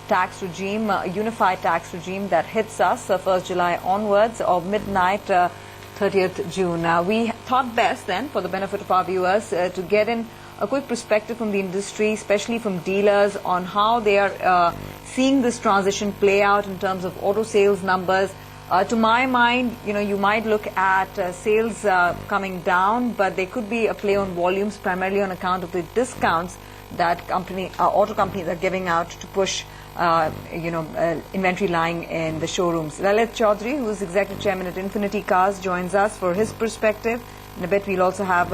tax regime, a unified tax regime that hits us 1st July onwards or midnight 30th June. We thought best then, for the benefit of our viewers, to get in a quick perspective from the industry, especially from dealers, on how they are seeing this transition play out in terms of auto sales numbers. To my mind, you might look at sales coming down, but there could be a play on volumes, primarily on account of the discounts that auto companies are giving out to push inventory lying in the showrooms. Lalit Choudary, who is Executive Chairman at Infinity Cars, joins us for his perspective. In a bit, we'll also have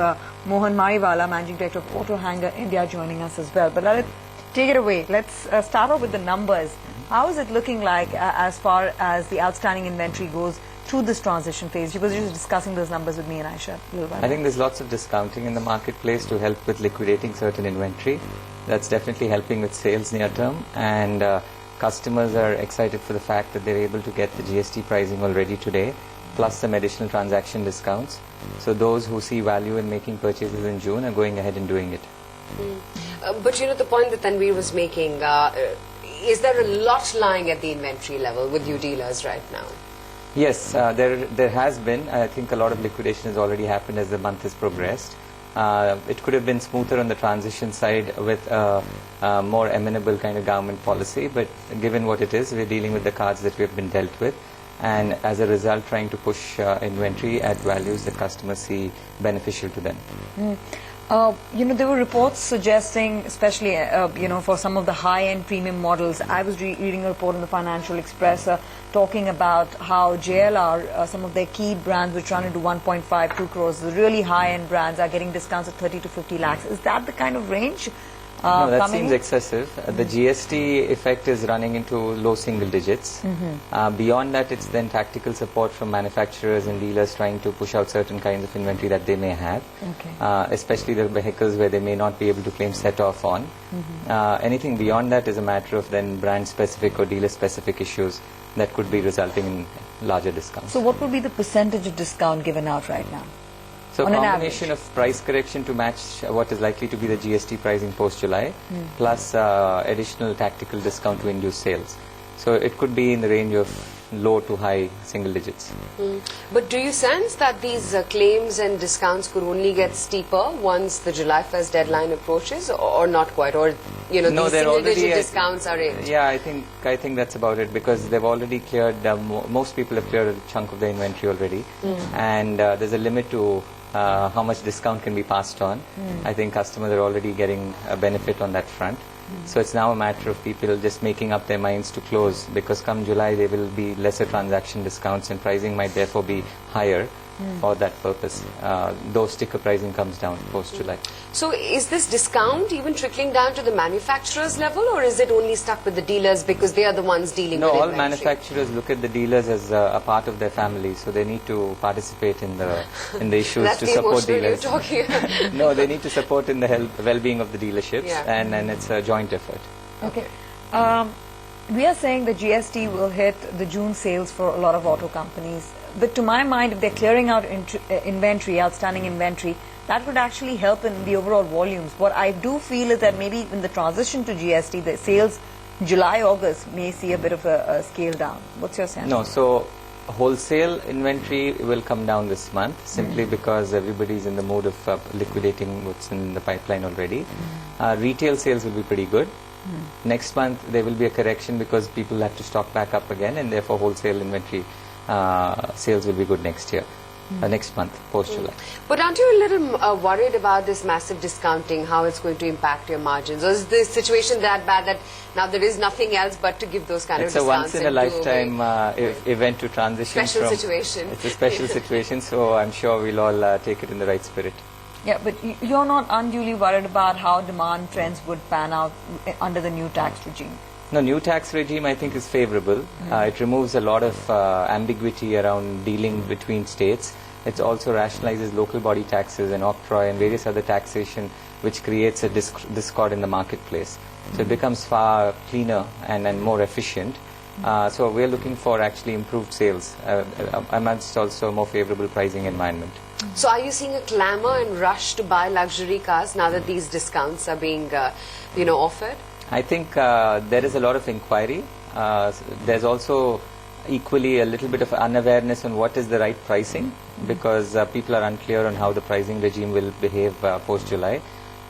Mohan Mariwala, Managing Director of Auto Hanger India, joining us as well. But Lalit, take it away. Let's start off with the numbers. How is it looking like as far as the outstanding inventory goes through this transition phase? You were just discussing those numbers with me and Aisha. I think there's lots of discounting in the marketplace to help with liquidating certain inventory. That's definitely helping with sales near term, and customers are excited for the fact that they're able to get the GST pricing already today, plus some additional transaction discounts. So those who see value in making purchases in June are going ahead and doing it. But the point that Tanveer was making, is there a lot lying at the inventory level with you dealers right now? Yes, there has been. I think a lot of liquidation has already happened as the month has progressed. It could have been smoother on the transition side with a more amenable kind of government policy, but given what it is, we're dealing with the cards that we have been dealt with, and as a result trying to push inventory at values that customers see beneficial to them. There were reports suggesting, especially, for some of the high-end premium models. I was reading a report in the Financial Express talking about how JLR, some of their key brands which run into 1.52 crores, the really high-end brands are getting discounts of 30 to 50 lakhs. Is that the kind of range? No, that seems excessive. The GST effect is running into low single digits. Beyond that, it's then tactical support from manufacturers and dealers trying to push out certain kinds of inventory that they may have, especially the vehicles where they may not be able to claim set-off on. Anything beyond that is a matter of then brand-specific or dealer-specific issues that could be resulting in larger discounts. So what would be the percentage of discount given out right now? So a combination of price correction to match what is likely to be the GST pricing post-July, plus additional tactical discount to induce sales. So it could be in the range of low to high single digits. But do you sense that these claims and discounts could only get steeper once the July 1st deadline approaches, or not quite? Or these single-digit discounts are it? Yeah, I think that's about it, because they've already cleared. Most people have cleared a chunk of the inventory already, and there's a limit to how much discount can be passed on. I think customers are already getting a benefit on that front. So it's now a matter of people just making up their minds to close, because come July there will be lesser transaction discounts and pricing might therefore be higher for that purpose, though sticker pricing comes down post-July. So is this discount even trickling down to the manufacturers level, or is it only stuck with the dealers because they are the ones dealing with inventory? No, all manufacturers look at the dealers as a part of their family, so they need to participate in the issues to support dealers. No, they need to support in the well-being of the dealerships, and it's a joint effort. Okay. We are saying the GST will hit the June sales for a lot of auto companies. But to my mind, if they're clearing out inventory, outstanding inventory, that would actually help in the overall volumes. What I do feel is that maybe in the transition to GST, the sales July, August may see a bit of a scale down. What's your sense? No, so wholesale inventory will come down this month simply because everybody's in the mode of liquidating what's in the pipeline already. Retail sales will be pretty good. Next month there will be a correction because people have to stock back up again, and therefore wholesale inventory sales will be good next year, next month, post-July. But aren't you a little worried about this massive discounting, how it's going to impact your margins? Or is the situation that bad that now there is nothing else but to give those kind of discounts? It's a once-in-a-lifetime event to transition special situation. It's a special situation, so I'm sure we'll all take it in the right spirit. Yeah, but you're not unduly worried about how demand trends would pan out under the new tax regime? No, new tax regime I think is favorable. It removes a lot of ambiguity around dealing between states. It also rationalizes local body taxes and octroi and various other taxation, which creates a discord in the marketplace. So it becomes far cleaner and more efficient. So we're looking for actually improved sales amongst also a more favorable pricing environment. So are you seeing a clamor and rush to buy luxury cars now that these discounts are being offered? I think there is a lot of inquiry. There's also equally a little bit of unawareness on what is the right pricing, because people are unclear on how the pricing regime will behave post-July.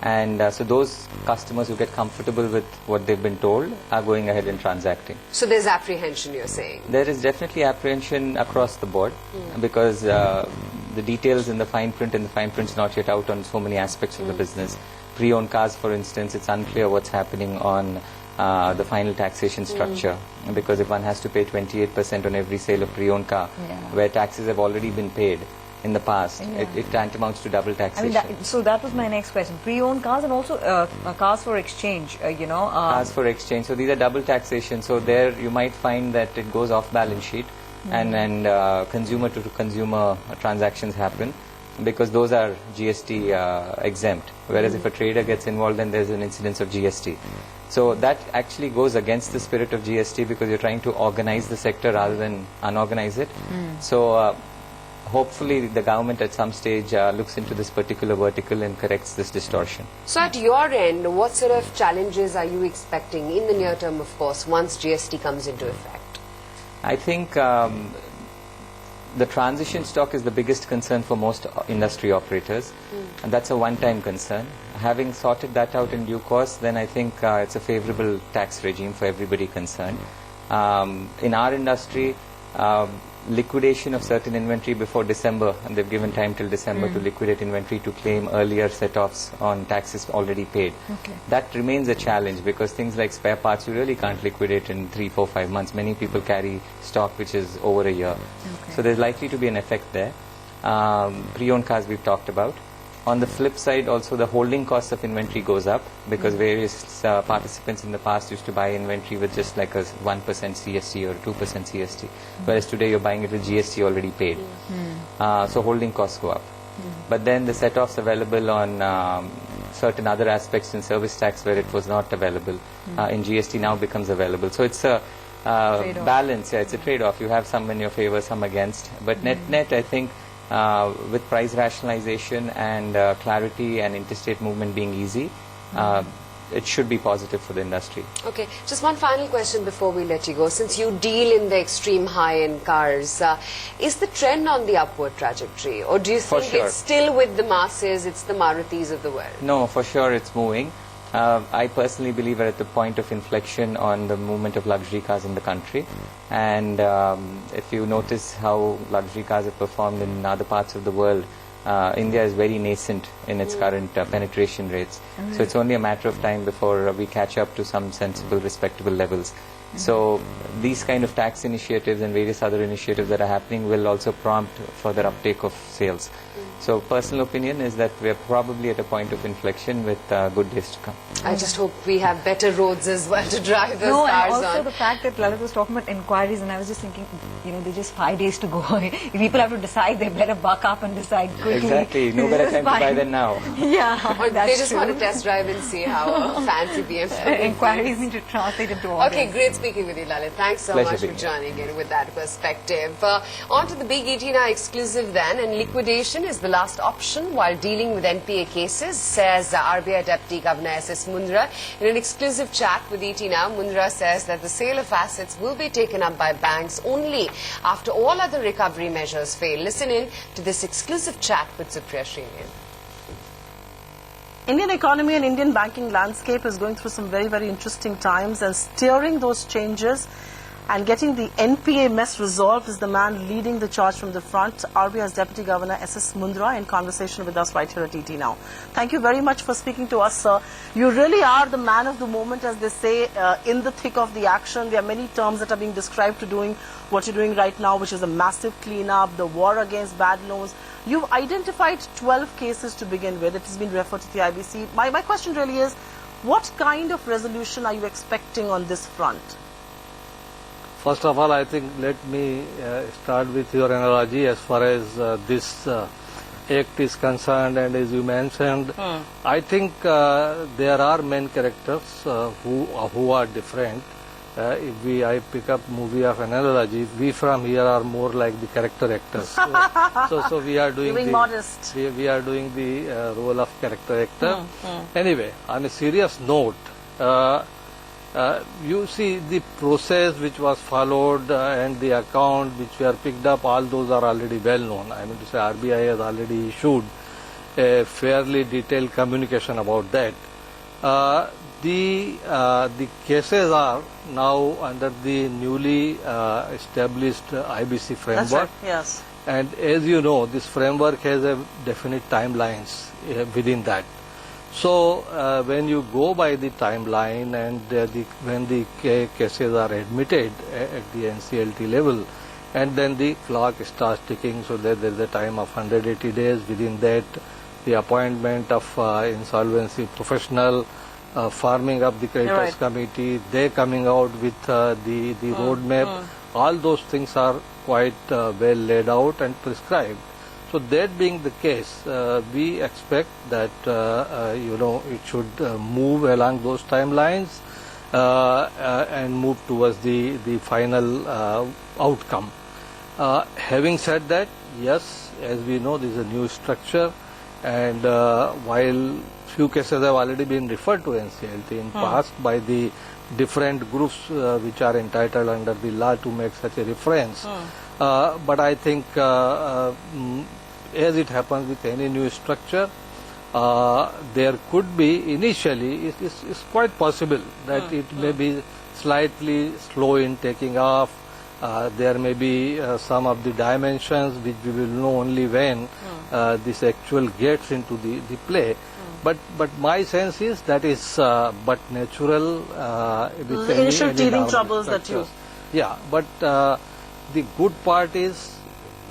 And so those customers who get comfortable with what they've been told are going ahead and transacting. So there's apprehension, you're saying? There is definitely apprehension across the board, because the details in the fine print and the fine print's not yet out on so many aspects of the business. Pre-owned cars, for instance, it's unclear what's happening on the final taxation structure, because if one has to pay 28% on every sale of pre-owned car, where taxes have already been paid in the past, it tantamounts to double taxation. I mean, so that was my next question. Pre-owned cars and also cars for exchange, Cars for exchange. So these are double taxation. So there you might find that it goes off balance sheet, and consumer to consumer transactions happen, because those are GST exempt. Whereas if a trader gets involved, then there's an incidence of GST. So that actually goes against the spirit of GST, because you're trying to organize the sector rather than unorganize it. So hopefully the government at some stage looks into this particular vertical and corrects this distortion. So at your end, what sort of challenges are you expecting in the near term, of course, once GST comes into effect? I think the transition stock is the biggest concern for most industry operators, and that's a one-time concern. Having sorted that out in due course, then I think it's a favorable tax regime for everybody concerned. In our industry, liquidation of certain inventory before December, and they've given time till December to liquidate inventory to claim earlier set-offs on taxes already paid. That remains a challenge, because things like spare parts you really can't liquidate in 3, 4, 5 months. Many people carry stock which is over a year. So there's likely to be an effect there. Pre-owned cars we've talked about. On the flip side, also the holding cost of inventory goes up, because various participants in the past used to buy inventory with just like a 1% CST or 2% CST, whereas today you're buying it with GST already paid. So holding costs go up. But then the set-offs available on certain other aspects in service tax where it was not available in GST now becomes available. So it's a balance. Yeah, it's a trade-off. You have some in your favor, some against. But net, I think, with price rationalization and clarity and interstate movement being easy, it should be positive for the industry. Okay, just one final question before we let you go. Since you deal in the extreme high-end cars, is the trend on the upward trajectory, or do you think it's still with the masses, it's the Marutis of the world? No, for sure it's moving. I personally believe we're at the point of inflection on the movement of luxury cars in the country, and if you notice how luxury cars have performed in other parts of the world, India is very nascent in its current penetration rates. So it's only a matter of time before we catch up to some sensible, respectable levels. So these kind of tax initiatives and various other initiatives that are happening will also prompt further uptake of sales. So personal opinion is that we are probably at a point of inflection with good days to come. I just hope we have better roads as well to drive those cars and on. also the fact that Lalit was talking about inquiries, and I was just thinking, there's just 5 days to go. If people have to decide, they better buck up and decide quickly. Exactly, no better time to buy than now. Yeah, or they just want to test drive and see how fancy BMW inquiries need to translate into orders. Okay, great speaking with you, Lalit. Thanks so much for joining in with that perspective. On to the big ET exclusive then, and liquidation is the last option while dealing with NPA cases, says RBI Deputy Governor S.S. Mundra. In an exclusive chat with ET Now, Mundra says that the sale of assets will be taken up by banks only after all other recovery measures fail. Listen in to this exclusive chat with Supriya Srinivasan. Indian economy and Indian banking landscape is going through some very, very interesting times, and steering those changes and getting the NPA mess resolved is the man leading the charge from the front, RBI's Deputy Governor S.S. Mundra, in conversation with us right here at ET Now. Thank you very much for speaking to us, sir. You really are the man of the moment, as they say, in the thick of the action. There are many terms that are being described to doing what you're doing right now, which is a massive cleanup, the war against bad loans. You've identified 12 cases to begin with. It has been referred to the IBC. My question really is, what kind of resolution are you expecting on this front? First of all, I think let me start with your analogy as far as this act is concerned, and as you mentioned, I think there are main characters who are different. If I pick up movie of analogy, we from here are more like the character actors. So we are doing modest. We are doing the role of character actor. Anyway, on a serious note, You see the process which was followed and the account which were picked up, all those are already well known. I mean to say RBI has already issued a fairly detailed communication about that. The cases are now under the newly established IBC framework. That's right, yes. And as you know, this framework has a definite timelines within that. So when you go by the timeline and when the cases are admitted at the NCLT level, and then the clock starts ticking, so that there is a time of 180 days. Within that, the appointment of insolvency professional, forming up the creditors committee, they coming out with the roadmap. All those things are quite well laid out and prescribed. So that being the case, we expect that it should move along those timelines and move towards the final outcome. Having said that, yes, as we know, this is a new structure, and while few cases have already been referred to NCLT in past by the different groups which are entitled under the law to make such a reference, but I think as it happens with any new structure, there could be initially, it's quite possible that it may be slightly slow in taking off. There may be some of the dimensions which we will know only when this actual gets into the play. But my sense is that is but natural. With The initial any teething normal troubles that structures. you... Yeah, but the good part is,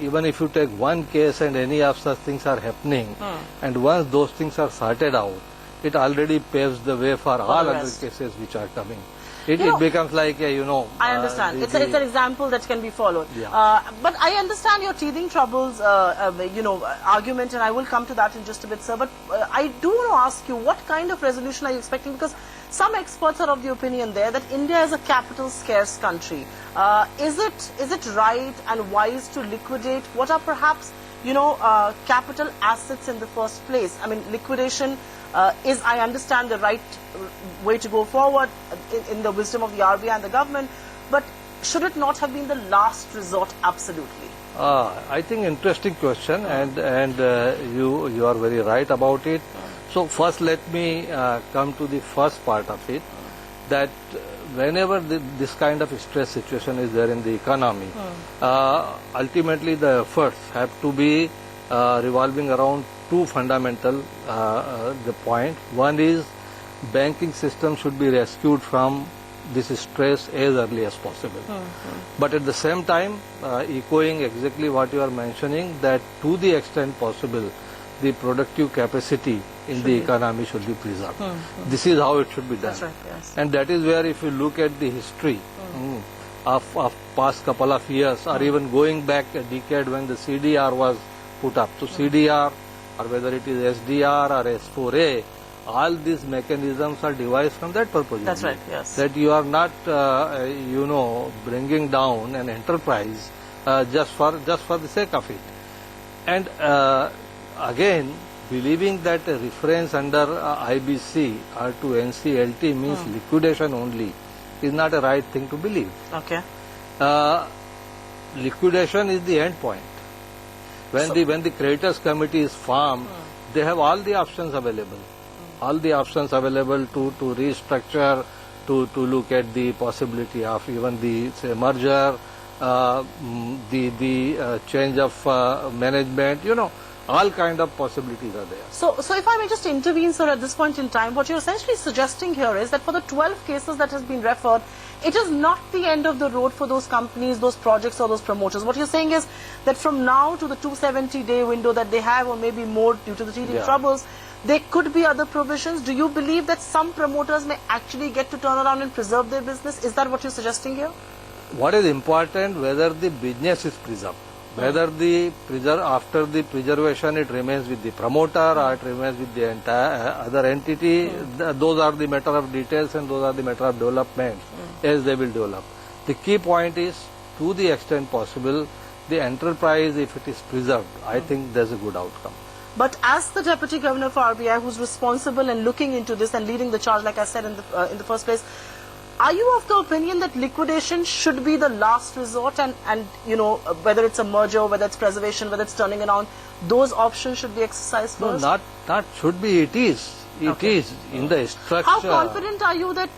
even if you take one case and any of such things are happening, and once those things are sorted out, it already paves the way for all other cases which are coming. It becomes like a, I understand. It's an example that can be followed. Yeah. But I understand your teething troubles, argument, and I will come to that in just a bit, sir. But I do want to ask you, what kind of resolution are you expecting? Because some experts are of the opinion there that India is a capital scarce country. Is it right and wise to liquidate what are perhaps, capital assets in the first place? I mean, liquidation is, I understand, the right way to go forward in the wisdom of the RBI and the government, but should it not have been the last resort absolutely? I think interesting question, and you are very right about it. So first let me come to the first part of it, that whenever this kind of stress situation is there in the economy, ultimately the efforts have to be revolving around two fundamental the point. One is banking system should be rescued from this stress as early as possible. But at the same time, echoing exactly what you are mentioning, that to the extent possible, the productive capacity in the economy should be preserved. This is how it should be done. That's right, yes. And that is where, if you look at the history of past couple of years, or even going back a decade when the CDR was put up. So CDR, or whether it is SDR or S4A, all these mechanisms are devised from that purpose. That's right, yes. That you are not, bringing down an enterprise just for the sake of it. And again, believing that a reference under IBC or to NCLT means liquidation only is not a right thing to believe. Okay. Liquidation is the end point. When the creditors committee is formed, they have all the options available. All the options available to restructure, to look at the possibility of even the merger, the change of management, all kind of possibilities are there. So if I may just intervene, sir, at this point in time, what you're essentially suggesting here is that for the 12 cases that has been referred, it is not the end of the road for those companies, those projects or those promoters. What you're saying is that from now to the 270-day window that they have, or maybe more due to the teething troubles, there could be other provisions. Do you believe that some promoters may actually get to turn around and preserve their business? Is that what you're suggesting here? What is important, whether the business is preserved. Whether after the preservation it remains with the promoter or it remains with the entire other entity, those are the matter of details and those are the matter of development as they will develop. The key point is, to the extent possible, the enterprise, if it is preserved, I think there's a good outcome. But as the Deputy Governor for RBI, who's responsible and looking into this and leading the charge, like I said in the first place, Are you of the opinion that liquidation should be the last resort, and you know, whether it's a merger, whether it's preservation, whether it's turning around, those options should be exercised No, first? not should be, it is. It is in the structure. How confident are you that